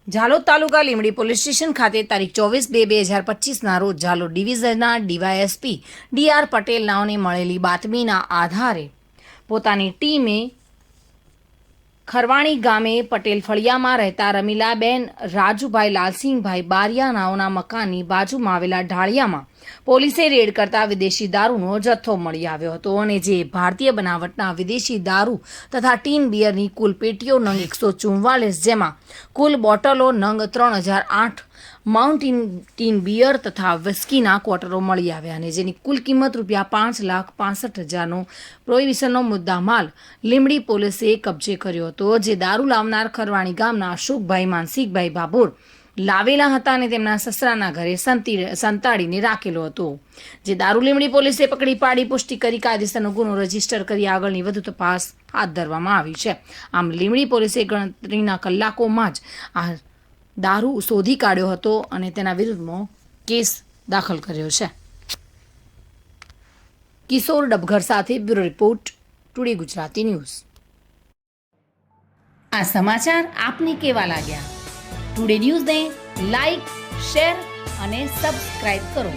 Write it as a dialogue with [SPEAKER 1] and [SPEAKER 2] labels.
[SPEAKER 1] ઝાલોદ તાલુકા Limbdi police station ખાતે તારીખ 24/2/2025ના રોજ ઝાલોદ ડિવિઝનના ડીવાયએસપી ડી.આર. પટેલ નાઓને મળેલી બાતમીના આધારે પોતાની ટીમે ખરવાણી ગામે પટેલ ફળિયામાં રહેતા રમીલાબેન રાજુભાઈ લાલસિંહભાઈ બારિયા નાઓના મકાનની બાજુમાં આવેલા ઢાળિયામાં પોલીસે રેડ કરતા વિદેશી દારૂનો જથ્થો મળી આવ્યો હતો અને જે ભારતીય બનાવટના વિદેશી દારૂ તથા ટીન બિયરની કુલ પેટીઓ નંગ 144, જેમાં કુલ બોટલો નંગ 3008, માઉન્ટેન ટીન બિયર તથા વિસ્કીના ક્વોટરો મળી આવ્યા અને જેની કુલ કિંમત ₹5,65,000નો પ્રોહિબિશનનો મુદ્દામાલ લીંબડી પોલીસે કબજે કર્યો હતો, જે દારૂ લાવનાર ખરવાણી ગામના અશોકભાઈ માનસિકભાઈ ભાભોર લાવેલા હતા અને તેમના સસરાના ઘરે સંતાડીને રાખેલો હતો, જે દારૂ લીંબડી પોલીસે પકડી પાડી પુષ્ટિ કરી કાયદેસરનો ગુનો રજીસ્ટર કરી આગળની વધુ તપાસ હાથ ધરવામાં આવી છે. આમ લીંબડી પોલીસે ગણતરીના કલાકોમાં જ આ દારૂ શોધી કાઢ્યો હતો અને તેના વિરુદ્ધમાં કેસ દાખલ કર્યો છે. કિશોર ડબઘર સાથે bureau report, today Gujarati news. આ સમાચાર આપને કેવા લાગ્યા? ટુડે ન્યૂઝને લાઈક, શેર અને સબસ્ક્રાઇબ કરો.